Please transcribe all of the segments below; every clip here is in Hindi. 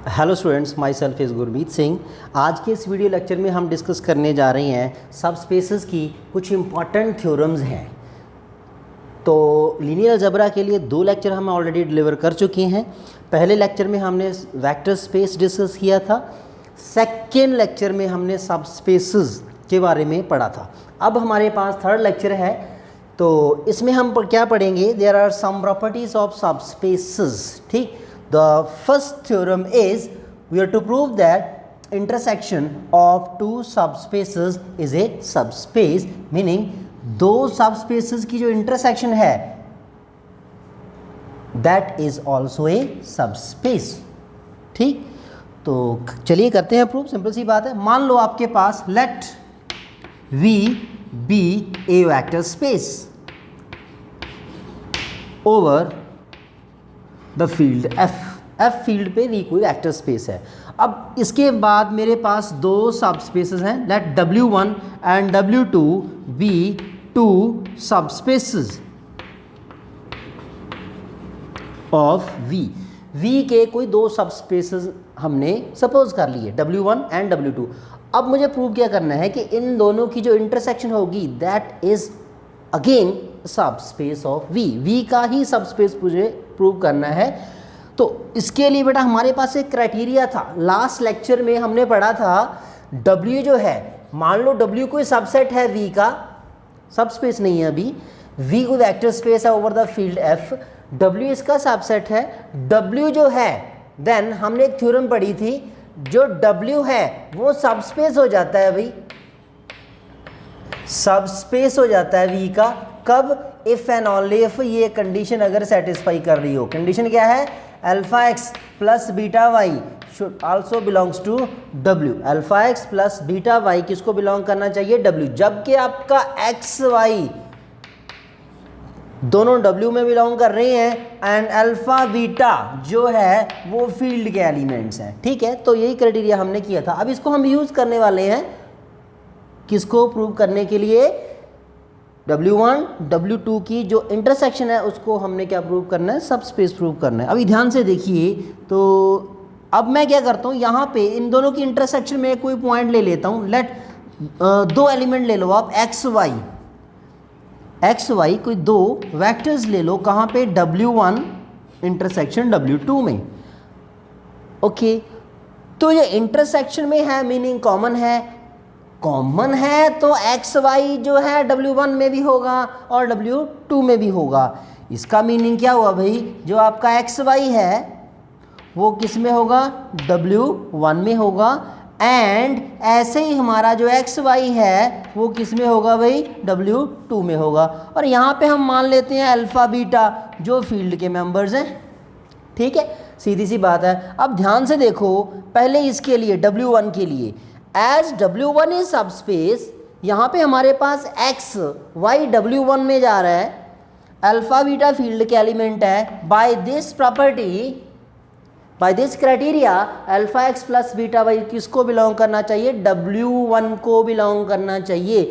Hello students, my self is Gurmeet Singh. आज के इस वीडियो लेक्चर में हम डिस्कस करने जा रहे हैं सब स्पेसेस की कुछ इम्पॉर्टेंट थ्योरम्स हैं। तो लीनियर अलजेब्रा के लिए 2 लेक्चर हम ऑलरेडी डिलीवर कर चुके हैं। पहले लेक्चर में हमने वेक्टर स्पेस डिस्कस किया था, सेकेंड लेक्चर में हमने सब स्पेसेस के बारे में पढ़ा था। अब हमारे पास थर्ड लेक्चर है, तो इसमें हम क्या पढ़ेंगे? There are some properties of subspaces. ठीक, the first theorem is we are to prove that intersection of two subspaces is a subspace, meaning दो subspaces की जो intersection है that is also a subspace। ठीक, तो चलिए करते हैं प्रूफ। सिंपल सी बात है। मान लो आपके पास let V be a vector space over the field F field पे V कोई वेक्टर स्पेस है। अब इसके बाद मेरे पास 2 सब स्पेसेस हैं, late W1 and W2 B 2 सब स्पेसेस ऑफ V के कोई 2 सब स्पेसेस हमने सपोज कर लिए, W1 एंड W2। अब मुझे प्रूव क्या करना है कि इन दोनों की जो इंटरसेक्शन होगी दैट इज अगेन सब स्पेस ऑफ V का ही सब स्पेस मुझे प्रूव करना है। तो इसके लिए बेटा हमारे पास एक क्राइटेरिया था। लास्ट लेक्चर में हमने पढ़ा था W जो है, मान लो W कोई सबसेट है V का, सब स्पेस नहीं है अभी, V कोई वेक्टर स्पेस है over the field F, W इसका सबसेट है। W जो है, देन हमने एक थ्योरम पढ़ी थी, जो W है वो सब स्पेस हो जाता है भाई, सब स्पेस हो जाता है V का। कब? इफ एंड ओनली इफ ये कंडीशन अगर सेटिस्फाई कर रही हो। कंडीशन क्या है? Alpha x plus beta y should also belongs to W। Alpha x plus beta y किसको बिलोंग करना चाहिए? W। जबकि आपका एक्स वाई दोनों W में बिलोंग कर रहे हैं एंड अल्फा बीटा जो है वो फील्ड के एलिमेंट्स हैं। ठीक है, तो यही क्राइटेरिया हमने किया था। अब इसको हम यूज करने वाले हैं किसको प्रूव करने के लिए? W1 W2 की जो इंटरसेक्शन है उसको हमने क्या प्रूव करना है? सब स्पेस प्रूव करना है। अभी ध्यान से देखिए, तो अब मैं क्या करता हूँ, यहाँ पे इन दोनों की इंटरसेक्शन में कोई पॉइंट ले लेता हूँ। लेट 2 एलिमेंट ले लो आप, एक्स वाई कोई 2 वेक्टर्स ले लो। कहाँ पे? W1 इंटरसेक्शन W2 में। ओके, तो ये इंटरसेक्शन में है, मीनिंग कॉमन है। कॉमन है तो एक्स वाई जो है W1 में भी होगा और W2 में भी होगा। इसका मीनिंग क्या हुआ भाई? जो आपका एक्स वाई है वो किस में होगा? W1 में होगा। एंड ऐसे ही हमारा जो एक्स वाई है वो किस में होगा भाई? W2 में होगा। और यहाँ पे हम मान लेते हैं अल्फा बीटा जो फील्ड के मेंबर्स हैं। ठीक है, सीधी सी बात है। अब ध्यान से देखो, पहले इसके लिए W1 के लिए, एज W1 इज सब स्पेस, यहाँ पे हमारे पास एक्स वाई W1 में जा रहा है, अल्फा बीटा फील्ड के एलिमेंट है। By this property, by this criteria, alpha x plus beta y किसको बिलोंग करना चाहिए? W1 को बिलोंग करना चाहिए,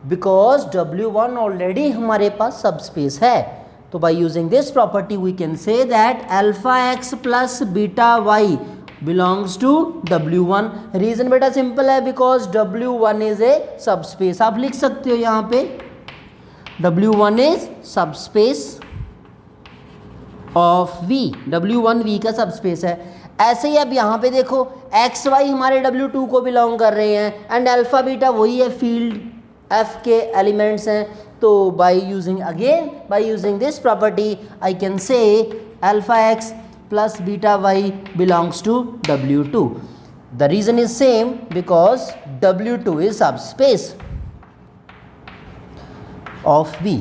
बिकॉज W1 ऑलरेडी हमारे पास सब स्पेस है। तो by using this property we can say that alpha x plus beta y belongs to W1। Reason बेटा सिंपल है, because W1 is a subspace. आप लिख सकते हो यहाँ पे W1 इज सब space of V। W1 V का सब स्पेस है। ऐसे ही अब यहाँ पे देखो, एक्स वाई हमारे W2 को बिलोंग कर रहे हैं एंड अल्फा बीटा वही है, फील्ड F के एलिमेंट्स हैं। तो by using this property I can से alpha x plus beta y belongs to W2. The reason is same, because W2 is subspace of V।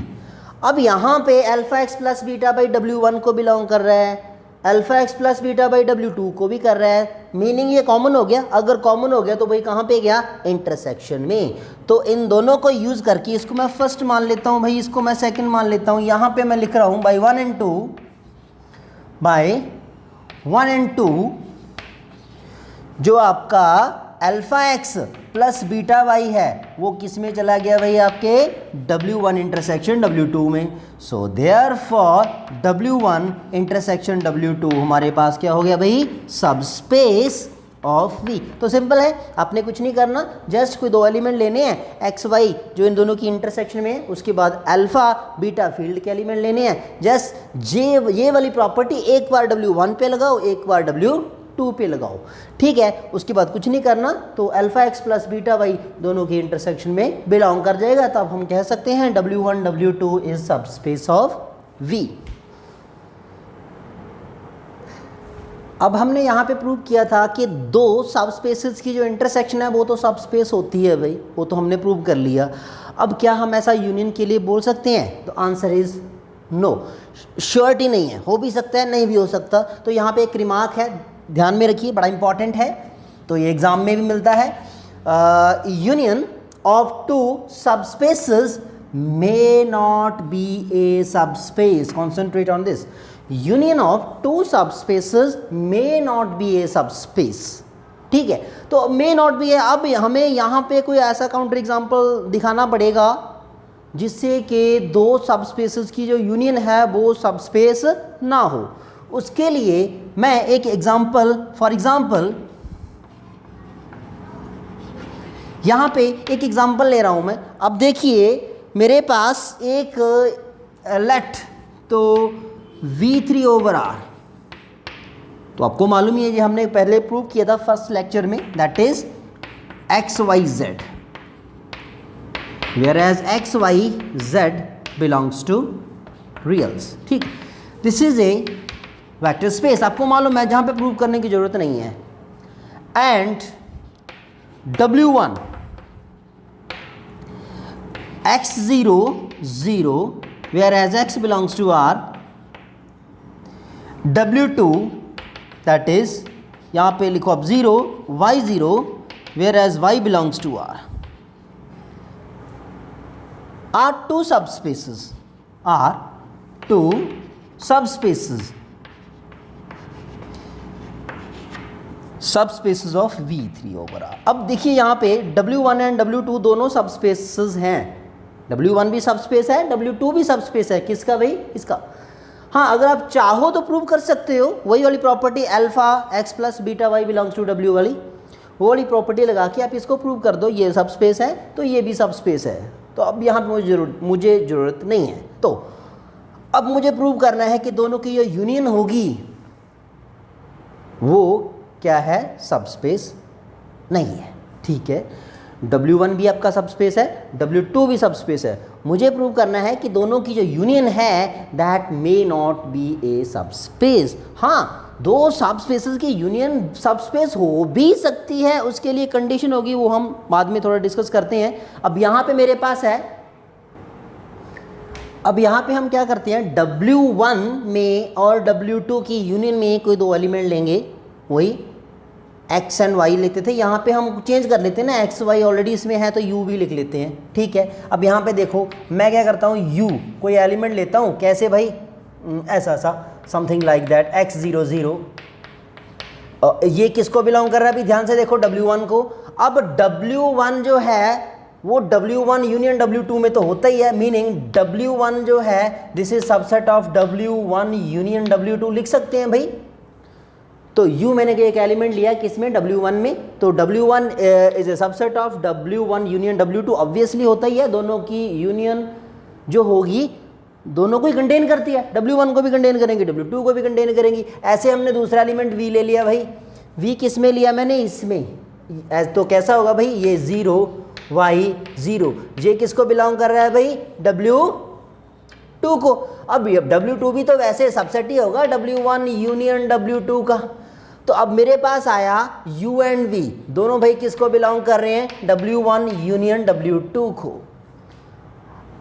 अब यहाँ पे alpha x plus beta by W1 को बिलोंग कर रहा है, alpha x plus beta by W2 को भी कर रहा है। मीनिंग ये कॉमन हो गया। अगर कॉमन हो गया तो भाई कहाँ पे गया? इंटरसेक्शन में। तो इन दोनों को यूज करके इसको मैं फर्स्ट मान लेता हूँ भाई, इसको मैं सेकंड मान लेता हूँ। यहाँ पे मैं लिख रहा हूँ बाई 1 and 2, बाय 1 and 2 जो आपका alpha x plus beta y है वो किस में चला गया भाई, आपके W1 इंटरसेक्शन W2 में। So therefore W1 intersection W2 हमारे पास क्या हो गया भाई, सबस्पेस ऑफ V। तो सिंपल है, आपने कुछ नहीं करना, जस्ट कोई दो एलिमेंट लेने हैं एक्स वाई जो इन दोनों की इंटरसेक्शन में है, उसके बाद अल्फा बीटा फील्ड के एलिमेंट लेने हैं। जस्ट ये वाली प्रॉपर्टी एक बार W1 पे लगाओ, एक बार W2 पे लगाओ, ठीक है। उसके बाद कुछ नहीं करना, तो alpha x plus beta y दोनों की इंटरसेक्शन में बिलोंग कर जाएगा। तो अब हम कह सकते हैं W1 W2 is subspace of V। अब हमने यहाँ पे प्रूव किया था कि दो सबस्पेसेस की जो इंटरसेक्शन है वो तो सबस्पेस होती है भाई, वो तो हमने प्रूव कर लिया। अब क्या हम ऐसा यूनियन के लिए बोल सकते हैं, तो आंसर इज नो, श्योरिटी नहीं है, हो भी सकता है नहीं भी हो सकता। तो यहाँ पे एक रिमार्क है, ध्यान में रखिए, बड़ा इंपॉर्टेंट है, तो ये एग्जाम में भी मिलता है। Union of two subspaces may not be a subspace, concentrate on this, union of two subspaces may not be a subspace, ठीक है। तो मे नॉट बी है, अब हमें यहाँ पे कोई ऐसा काउंटर एग्जांपल दिखाना पड़ेगा जिससे कि दो सबस्पेसेस की जो यूनियन है वो सबस्पेस ना हो। उसके लिए मैं एक एग्जांपल, फॉर एग्जांपल यहाँ पे एक एग्जांपल ले रहा हूँ मैं। अब देखिए मेरे पास एक लेट तो V3 ओवर R, तो आपको मालूम ही है, ये हमने पहले प्रूव किया था फर्स्ट लेक्चर में, that is X Y Z, whereas X Y Z belongs to reals, ठीक। This is a vector space, आपको मालूम है, जहां पे प्रूव करने की जरूरत नहीं है। And W1 x0 0 whereas x belongs to R, W2 that is यहाँ पे लिखो अब 0 y0 whereas y belongs to R are two subspaces, are two subspaces, subspaces of V3 over R। अब देखिए यहाँ पे W1 एंड W2 दोनों सबस्पेसेस हैं, W1 भी सबस्पेस है, W2 भी सबस्पेस है, किसका भाई, इसका। हाँ, अगर आप चाहो तो प्रूव कर सकते हो वही वाली property alpha x plus beta y belongs to W वाली, वो वाली प्रॉपर्टी लगा के आप इसको प्रूव कर दो, ये सबस्पेस है तो ये भी सबस्पेस है। तो अब यहाँ पे मुझे ज़रूरत नहीं है। तो अब मुझे प्रूव करना है कि दोनों की जो यूनियन होगी वो क्या है, सबस्पेस नहीं है, ठीक है। W1 भी आपका सबस्पेस है, W2 भी सबस्पेस है। मुझे प्रूव करना है कि दोनों की जो यूनियन है that may not be a subspace. हाँ, दो सबस्पेसेस की यूनियन सबस्पेस हो भी सकती है, उसके लिए कंडीशन होगी, वो हम बाद में थोड़ा डिस्कस करते हैं। अब यहाँ पे मेरे पास है, अब यहाँ पे हम क्या करते हैं, W1 में और W2 की यूनियन में कोई दो एलिमेंट लेंगे, वही x एंड y लेते थे, यहाँ पे हम चेंज कर लेते हैं ना, x y ऑलरेडी इसमें है तो u भी लिख लेते हैं, ठीक है। अब यहाँ पे देखो मैं क्या करता हूँ, u कोई एलिमेंट लेता हूँ, कैसे भाई, ऐसा सा समथिंग लाइक दैट x0 0, ये किसको बिलोंग कर रहा है अभी ध्यान से देखो, W1 को। अब W1 जो है वो W1 यूनियन W2 में तो होता ही है, मीनिंग W1 जो है this is subset of W1 union W2 लिख सकते हैं भाई। तो U मैंने एक एलिमेंट लिया किसमें, W1 में, तो W1 is A subset of W1 union W2, obviously होता ही है, दोनों की यूनियन जो होगी दोनों को ही कंटेन करती है, W1 को भी कंटेन करेंगे, W2 को भी कंटेन करेंगी। ऐसे हमने दूसरा एलिमेंट V ले लिया भाई, V किस में लिया मैंने, इसमें, तो कैसा होगा भाई, ये 0 y 0, ये किसको बिलोंग कर रहा है भाई, W2 को। अब W2 भी तो वैसे सबसेट ही होगा W1 यूनियन W2 का। तो अब मेरे पास आया U एंड V, दोनों भाई किसको बिलोंग कर रहे हैं, W1 यूनियन W2 को।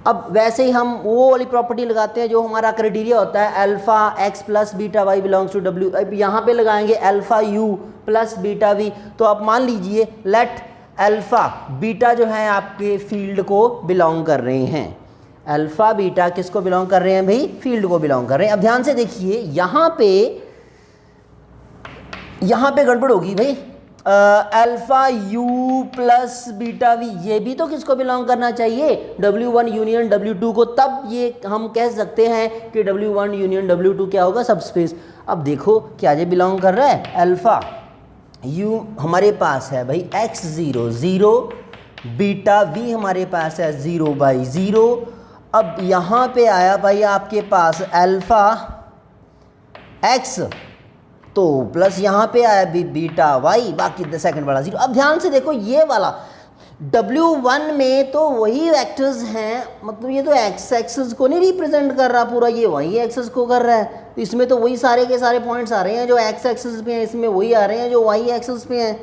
अब वैसे ही हम वो वाली प्रॉपर्टी लगाते हैं जो हमारा क्राइटेरिया होता है, alpha x plus beta y belongs to W। अब यहाँ पे लगाएंगे alpha U plus beta V। तो आप मान लीजिए लेट अल्फा बीटा जो है आपके फील्ड को बिलोंग कर रहे हैं, अल्फा बीटा किसको बिलोंग कर रहे हैं भाई, फील्ड को बिलोंग कर रहे हैं। अब ध्यान से देखिए यहाँ पे गड़बड़ होगी भाई। Alpha u plus beta we, ये भी तो किसको बिलोंग करना चाहिए, W1 यूनियन W2 को, तब ये हम कह सकते हैं कि W1 यूनियन W2 क्या होगा, सबस्पेस। अब देखो क्या ये बिलोंग कर रहा है, अल्फा यू हमारे पास है भाई x0 0, बीटा वी हमारे पास है 0/0। अब यहाँ पे आया भाई आपके पास अल्फा x, तो प्लस यहाँ पे आया बीटा वाई, बाकी सेकंड वाला 0। अब ध्यान से देखो ये वाला W1 में तो वही वेक्टर्स हैं, मतलब ये तो x एक्सिस को नहीं रिप्रेजेंट कर रहा पूरा, ये वही एक्सिस को कर रहा है, तो इसमें तो वही सारे के सारे पॉइंट्स आ रहे हैं जो x एक्सिस पे हैं, इसमें वही आ रहे हैं जो y एक्सिस पे हैं।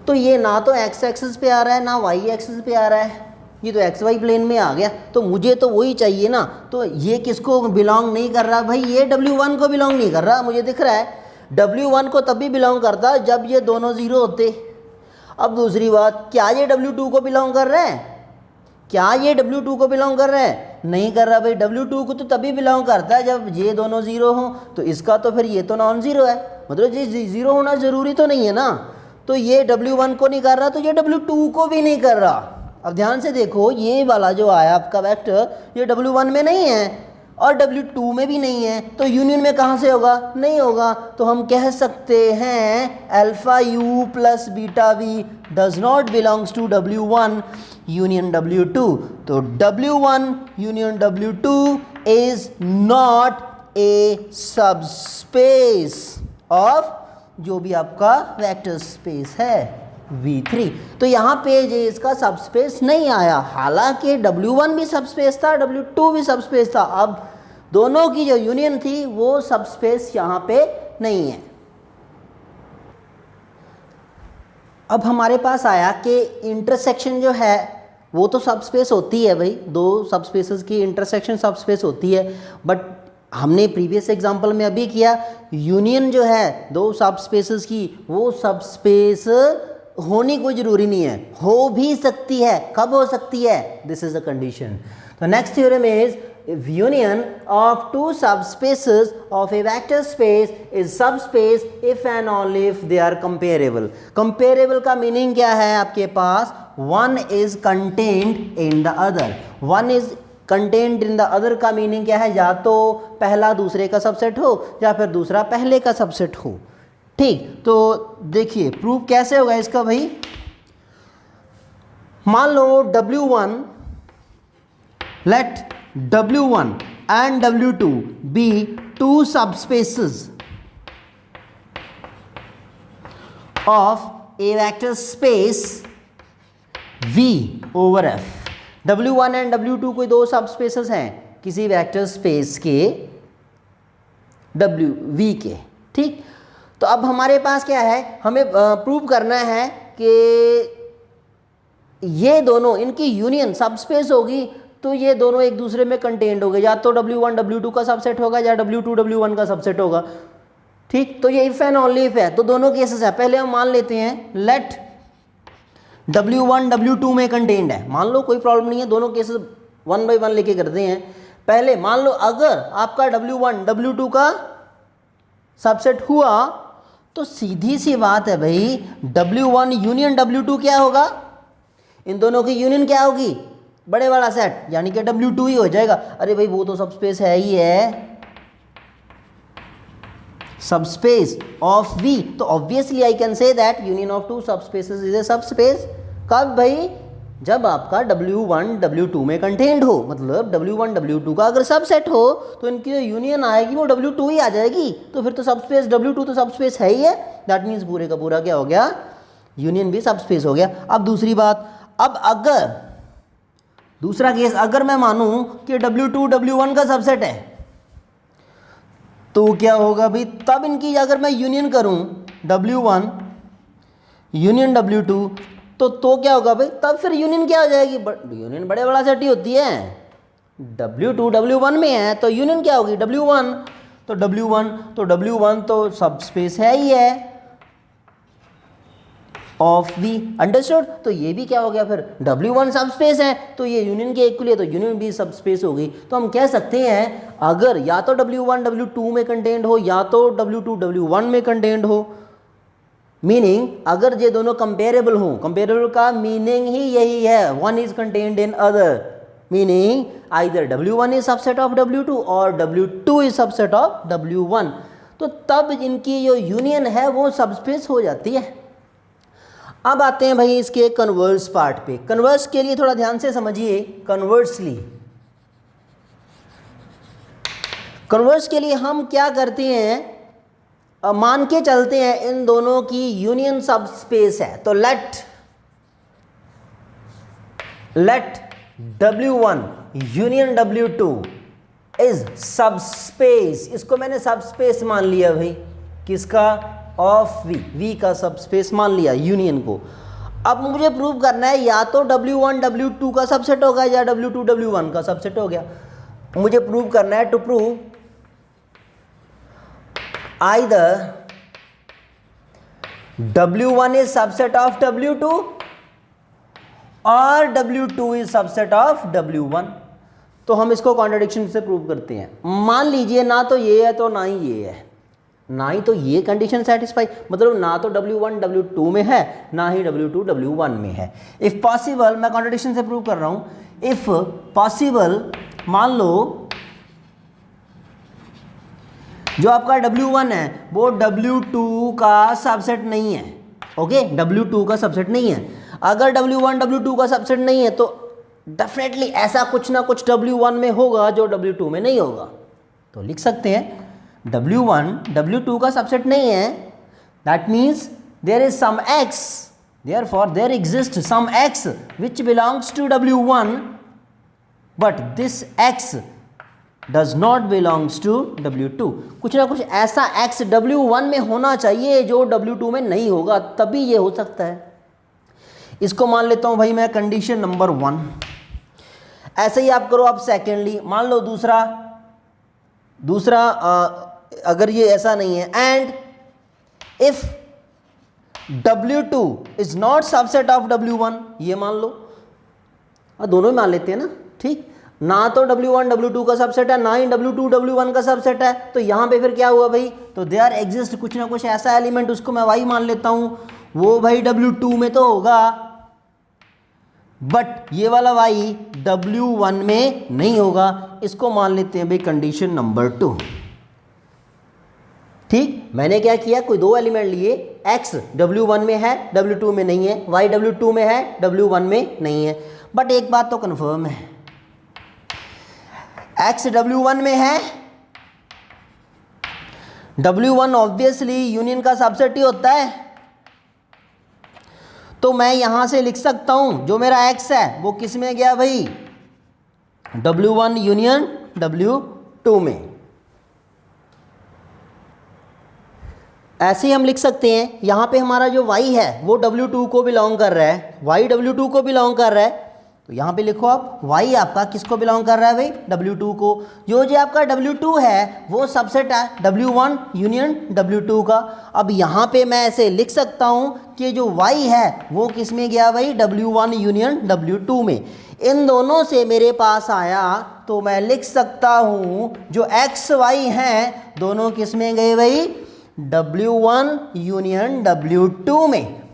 तो ये ना तो x एक्सिस पे आ रहा है ना y एक्सिस पे आ रहा है, ये तो एक्स वाई प्लेन में आ गया, तो मुझे तो वही चाहिए ना। तो ये किसको बिलोंग नहीं कर रहा भाई, ये W1 को बिलोंग नहीं कर रहा, मुझे दिख रहा है W1 को तभी बिलोंग करता जब ये दोनों ज़ीरो होते। अब दूसरी बात, क्या ये W2 को बिलोंग कर रहा है, क्या ये W2 को बिलोंग कर रहा है, नहीं कर रहा भाई। W2 को तो तभी बिलोंग करता है जब ये दोनों ज़ीरो हों, तो इसका तो फिर ये तो नॉन ज़ीरो है, मतलब ये ज़ीरो होना ज़रूरी तो नहीं है ना। तो ये W1 को नहीं कर रहा, तो ये W2 को भी नहीं कर रहा। अब ध्यान से देखो ये वाला जो आया आपका वेक्टर, ये W1 में नहीं है और W2 में भी नहीं है, तो यूनियन में कहाँ से होगा, नहीं होगा। तो हम कह सकते हैं alpha u plus beta v does not belongs to W1 union W2। तो W1 union W2 is not a subspace of जो भी आपका वेक्टर स्पेस है V3। तो यहाँ पे ये इसका सबस्पेस नहीं आया, हालांकि W1 भी सबस्पेस था, W2 भी सबस्पेस था। अब दोनों की जो यूनियन थी वो सबस्पेस यहाँ पे नहीं है। अब हमारे पास आया कि इंटरसेक्शन जो है वो तो सबस्पेस होती है भाई, दो सबस्पेसेस की इंटरसेक्शन सबस्पेस होती है, बट हमने प्रीवियस एग्जांपल में अभी किया यूनियन जो है दो सबस्पेसेस की, वो सबस्पेस होनी कोई ज़रूरी नहीं है, हो भी सकती है। कब हो सकती है, दिस इज द कंडीशन। तो next theorem is union of two subspaces of a vector space is subspace if and only if they are comparable। comparable का मीनिंग क्या है आपके पास, one is contained in the other। one is contained in the other का मीनिंग क्या है, या तो पहला दूसरे का सबसेट हो या फिर दूसरा पहले का सबसेट हो। ठीक, तो देखिए प्रूफ कैसे होगा इसका भाई। मान लो W1, let W1 and W2 be two subspaces of a vector space V over F। W1 and W2 कोई दो सबस्पेसेस हैं किसी वेक्टर स्पेस के V के। ठीक, तो अब हमारे पास क्या है, हमें प्रूव करना है कि ये दोनों इनकी यूनियन सबस्पेस होगी, तो ये दोनों एक दूसरे में कंटेंड हो गए, या तो W1 W2 का सबसेट होगा या W2 W1 का सबसेट होगा। ठीक, तो ये इफ एंड ओनली इफ है, तो दोनों केसेस है। पहले हम मान लेते हैं लेट W1 W2 में कंटेंड है, मान लो कोई प्रॉब्लम नहीं है, दोनों केसेस 1 by 1 लेके करते हैं। पहले मान लो अगर आपका W1 W2 का सबसेट हुआ, तो सीधी सी बात है भाई W1 यूनियन W2 क्या होगा, इन दोनों की यूनियन क्या होगी, बड़े वाला सेट, यानी कि W2 ही हो जाएगा। अरे भाई वो तो सबस्पेस है ही है, सबस्पेस ऑफ V, तो obviously I can say that union of two subspaces is a subspace. कब भाई, जब आपका W1 W2 में कंटेन्ड हो, मतलब W1 W2 का अगर सबसेट हो तो इनकी जो यूनियन आएगी वो W2 ही आ जाएगी, तो फिर तो सबस्पेस W2 तो सबस्पेस है ही है, दैट मीन्स पूरे का पूरा क्या हो गया, यूनियन भी सबस्पेस हो गया। अब दूसरी बात, अब अगर दूसरा केस अगर मैं मानूं कि W2 W1 का सबसेट है, तो क्या होगा भाई, तब इनकी अगर मैं यूनियन करूं W1 यूनियन W2, तो क्या होगा भाई, तब फिर यूनियन क्या हो जाएगी, यूनियन बड़े बड़ा सेट ही होती है। W2 W1 में है तो यूनियन क्या होगी, W1, तो W1 तो सबस्पेस है ही है ऑफ V, अंडरस्टूड। तो ये भी क्या हो गया, फिर W1 सबस्पेस है तो ये यूनियन के इक्वल है, तो यूनियन भी सबस्पेस हो गई। तो हम कह सकते हैं अगर या तो W1 W2 में कंटेंड हो, या तो W2 W1 में कंटेंड हो, मीनिंग अगर ये दोनों कंपेरेबल हों, कंपेरेबल का मीनिंग ही यही है, one is contained in other, meaning either W1 is subset of W2 और W2 is subset of W1, तो तब इनकी जो यूनियन है वो सबस्पेस हो जाती है। अब आते हैं भाई इसके कन्वर्स पार्ट पे। कन्वर्स के लिए थोड़ा ध्यान से समझिए, कन्वर्सली, कन्वर्स के लिए हम क्या करते हैं, मान के चलते हैं इन दोनों की यूनियन सबस्पेस है, तो late W1 union W2 is subspace, इसको मैंने सबस्पेस मान लिया भाई, किसका, ऑफ V का सबस्पेस मान लिया यूनियन को। अब मुझे प्रूव करना है या तो W1 W2 का सबसेट होगा या W2 W1 का सबसेट हो गया। मुझे प्रूव करना है, to prove either W1 is subset of W2 और W2 is subset of W1, तो हम इसको कॉन्ट्रडिक्शन से प्रूव करते हैं। मान लीजिए ना तो ये है तो ना ही ये है, ना ही तो ये कंडीशन सेटिस्फाई, मतलब ना तो W1 W2 में है ना ही W2 W1 में है। इफ पॉसिबल, मैं कॉन्ट्रडिक्शन से प्रूव कर रहा हूं, इफ पॉसिबल, मान लो जो आपका W1 है वो W2 का सबसेट नहीं है, ओके, W2 का सबसेट नहीं है। अगर W1 W2 का सबसेट नहीं है तो डेफिनेटली ऐसा कुछ ना कुछ W1 में होगा जो W2 में नहीं होगा, तो लिख सकते हैं W1 W2 का सबसेट नहीं है, that means there is some X, therefore there exists some X which belongs to W1 but this X does not belongs to W2। कुछ ना कुछ ऐसा X W1 में होना चाहिए जो W2 में नहीं होगा, तभी ये हो सकता है। इसको मान लेता हूं भाई मैं कंडीशन नंबर 1। ऐसे ही आप करो। अब सेकेंडली मान लो दूसरा अगर ये ऐसा नहीं है, and if W2 is not subset of W1, ये मान लो, दोनों ही मान लेते हैं ना, ठीक, ना तो W1 W2 का सबसेट है ना ही W2 W1 का सबसेट है, तो यहां पे फिर क्या हुआ भाई, तो देयर एग्जिस्ट कुछ ना कुछ ऐसा एलिमेंट, उसको मैं Y मान लेता हूं, वो भाई W2 में तो होगा बट ये वाला Y W1 में नहीं होगा। इसको मान लेते हैं भाई कंडीशन नंबर 2। ठीक, मैंने क्या किया, कोई दो एलिमेंट लिए, X W1 में है W2 में नहीं है, Y W2 में है W1 में नहीं है, बट एक बात तो कंफर्म है, X W1 में है, W1 ऑब्वियसली यूनियन का सबसेट ही होता है, तो मैं यहां से लिख सकता हूं जो मेरा X है वो किस में गया भाई, W1 यूनियन W2 में। ऐसे ही हम लिख सकते हैं यहां पे हमारा जो Y है वो W2 को बिलोंग कर रहा है, Y W2 को बिलोंग कर रहा है, तो यहाँ पे लिखो आप Y आपका किसको बिलोंग कर रहा है भाई, W2 को। जो आपका W2 है वो सबसेट है W1 यूनियन W2 का। अब यहाँ पे मैं ऐसे लिख सकता हूँ कि जो Y है वो किस में गया भाई, W1 यूनियन W2 में। इन दोनों से मेरे पास आया तो मैं लिख सकता हूँ जो X Y हैं दोनों किस में गए भाई, W1 यूनियन W2 में।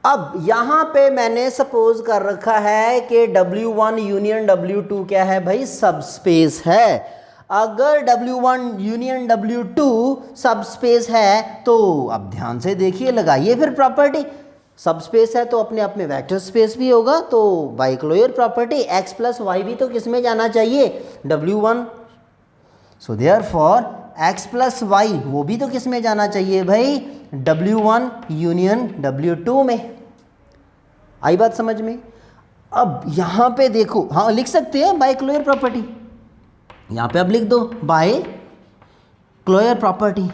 अब यहाँ पे मैंने सपोज कर रखा है कि W1 यूनियन W2 क्या है भाई, सबस्पेस है। अगर W1 यूनियन W2 सबस्पेस है तो अब ध्यान से देखिए, लगाइए फिर प्रॉपर्टी, सबस्पेस है तो अपने आप में वेक्टर स्पेस भी होगा, तो by closure property X plus y भी तो किस में जाना चाहिए, W1, so therefore X plus y वो भी तो किस में जाना चाहिए भाई, W1 यूनियन W2 में। आई बात समझ में। अब यहाँ पे देखो, हाँ लिख सकते हैं बाय क्लोयर प्रॉपर्टी, यहाँ पे अब लिख दो बाय क्लोयर प्रॉपर्टी।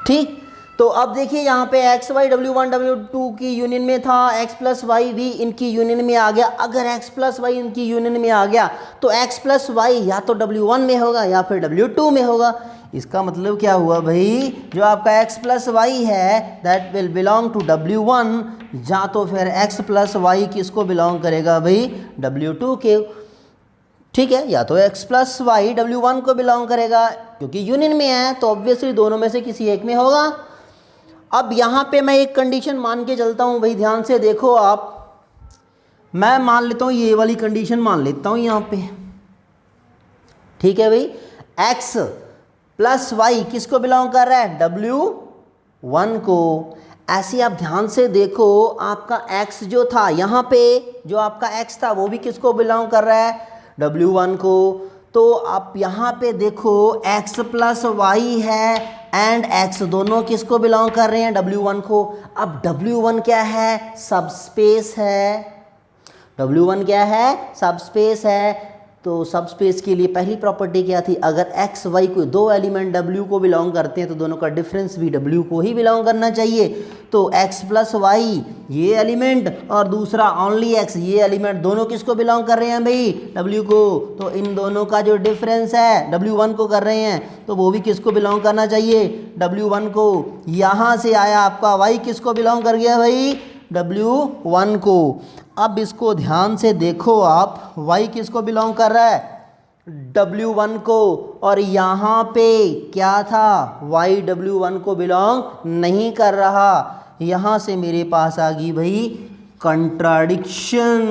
ठीक, तो अब देखिए यहाँ पे X Y W1 W2 की यूनियन में था, X प्लस वाई भी इनकी यूनियन में आ गया। अगर X प्लस वाई इनकी यूनियन में आ गया तो X प्लस वाई या तो W1 में होगा या फिर W2 में होगा। इसका मतलब क्या हुआ भाई, जो आपका X प्लस वाई है that will belong to W1, या तो फिर X प्लस वाई किसको बिलोंग करेगा भाई, W2 के। ठीक है, या तो X प्लस वाई W1 को बिलोंग करेगा, क्योंकि यूनियन में है तो ऑब्वियसली दोनों में से किसी एक में होगा। अब यहाँ पे मैं एक कंडीशन मान के चलता हूँ भाई, ध्यान से देखो आप, मैं मान लेता हूँ ये वाली कंडीशन मान लेता हूँ यहाँ पे, ठीक है भाई। x प्लस वाई किसको बिलोंग कर रहा है, W1 को। ऐसे आप ध्यान से देखो, आपका x जो था यहाँ पे, जो आपका x था वो भी किसको बिलोंग कर रहा है, W1 को। तो आप यहाँ पे देखो x प्लस वाई है एंड x दोनों किसको बिलोंग कर रहे हैं, W1 को। अब W1 क्या है, सबस्पेस है। W1 क्या है, सबस्पेस है। तो सबस्पेस के लिए पहली प्रॉपर्टी क्या थी, अगर x y को दो एलिमेंट W को बिलोंग करते हैं तो दोनों का डिफरेंस भी W को ही बिलोंग करना चाहिए। तो x प्लस वाई ये एलिमेंट और दूसरा ओनली x ये एलिमेंट, दोनों किसको बिलोंग कर रहे हैं भाई, W को। तो इन दोनों का जो डिफरेंस है W1 को कर रहे हैं, तो वो भी किसको बिलोंग करना चाहिए, W1 को। यहाँ से आया आपका y किसको बिलोंग कर गया भाई, W1 को। अब इसको ध्यान से देखो आप, y किसको बिलोंग कर रहा है, W1 को। और यहाँ पे क्या था, y W1 को बिलोंग नहीं कर रहा। यहाँ से मेरे पास आ गई भाई कंट्राडिक्शन।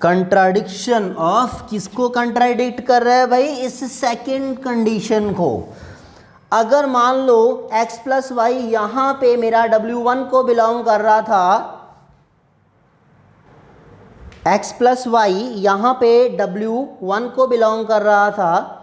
कंट्राडिक्शन ऑफ किसको कंट्राडिक्ट कर रहा है भाई, इस सेकंड कंडीशन को। अगर मान लो x प्लस वाई यहाँ पे मेरा W1 को बिलोंग कर रहा था, x प्लस वाई यहाँ पे W1 को बिलोंग कर रहा था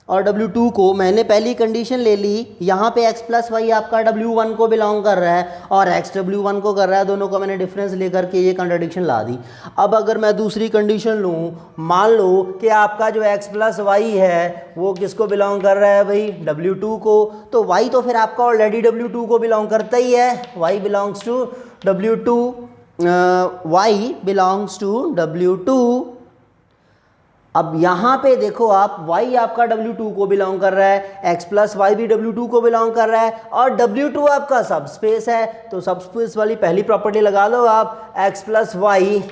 और W2 को, मैंने पहली कंडीशन ले ली, यहाँ पे x प्लस वाई आपका W1 को बिलोंग कर रहा है और x W1 को कर रहा है, दोनों को मैंने डिफरेंस लेकर के ये कंट्राडिक्शन ला दी। अब अगर मैं दूसरी कंडीशन लूँ, मान लो कि आपका जो x प्लस वाई है वो किसको बिलोंग कर रहा है भाई, W2 को। तो y तो फिर आपका ऑलरेडी W2 को बिलोंग करता ही है, y belongs to W2, y belongs to W2। अब यहाँ पे देखो आप, y आपका W2 को बिलोंग कर रहा है, x प्लस वाई भी W2 को बिलोंग कर रहा है और W2 आपका सब स्पेस है। तो सब स्पेस वाली पहली प्रॉपर्टी लगा लो आप, x plus y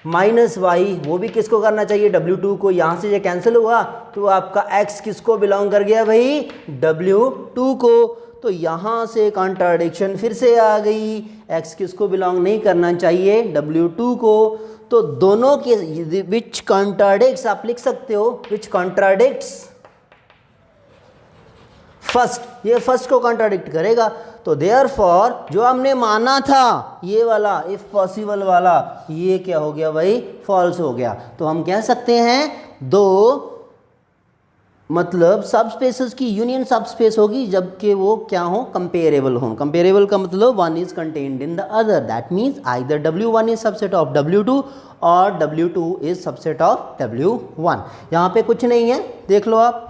minus y वो भी किसको करना चाहिए, W2 को। यहाँ से ये कैंसिल हुआ तो आपका x किसको बिलोंग कर गया भाई, W2 को। तो यहाँ से कॉन्ट्राडिक्शन फिर से आ गई, x किसको बिलोंग नहीं करना चाहिए, W2 को। तो दोनों के विच कॉन्ट्राडिक्ट्स आप लिख सकते हो, विच कॉन्ट्राडिक्ट्स फर्स्ट, ये फर्स्ट को कॉन्ट्राडिक्ट करेगा। तो देयरफॉर जो हमने माना था ये वाला इफ पॉसिबल वाला, ये क्या हो गया भाई, फॉल्स हो गया। तो हम कह सकते हैं दो मतलब सब स्पेसेस की यूनियन सब स्पेस होगी जबकि वो क्या हो, कंपेरेबल हो। कंपेरेबल का मतलब one is contained in the other, that means either W1 is subset of W2 और W2 is subset of W1। यहाँ पे कुछ नहीं है, देख लो आप,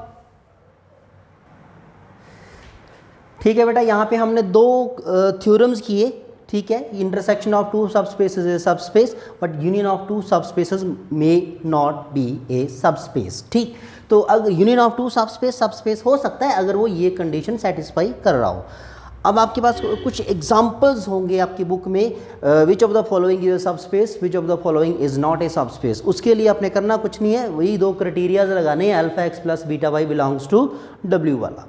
ठीक है बेटा। यहाँ पे हमने दो थ्योरम्स किए, ठीक है। Intersection of two subspaces is subspace but union of two subspaces may not be a subspace, ठीक। तो अगर यूनियन ऑफ टू सबस्पेस हो सकता है अगर वो ये कंडीशन सेटिस्फाई कर रहा हो। अब आपके पास कुछ एग्जांपल्स होंगे आपकी बुक में, which of the following is a subspace, which of the following is not a subspace. उसके लिए आपने करना कुछ नहीं है, वही दो क्राइटेरियाज लगाने हैं, alpha x plus beta y belongs to W वाला।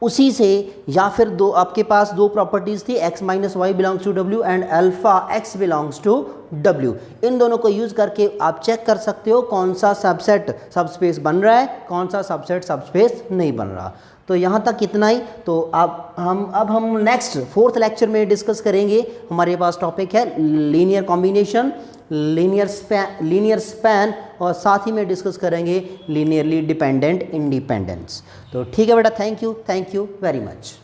उसी से, या फिर दो आपके पास दो प्रॉपर्टीज़ थी, x minus y belongs to W and alpha x belongs to W। इन दोनों को यूज़ करके आप चेक कर सकते हो कौन सा सबसेट सबस्पेस बन रहा है, कौन सा सबसेट सबस्पेस नहीं बन रहा। तो यहाँ तक इतना ही। तो अब हम नेक्स्ट फोर्थ लेक्चर में डिस्कस करेंगे। हमारे पास टॉपिक है लीनियर कॉम्बिनेशन, लीनियर स्पैन और साथ ही में डिस्कस करेंगे लीनियरली डिपेंडेंट इंडिपेंडेंस। तो ठीक है बेटा, थैंक यू वेरी मच।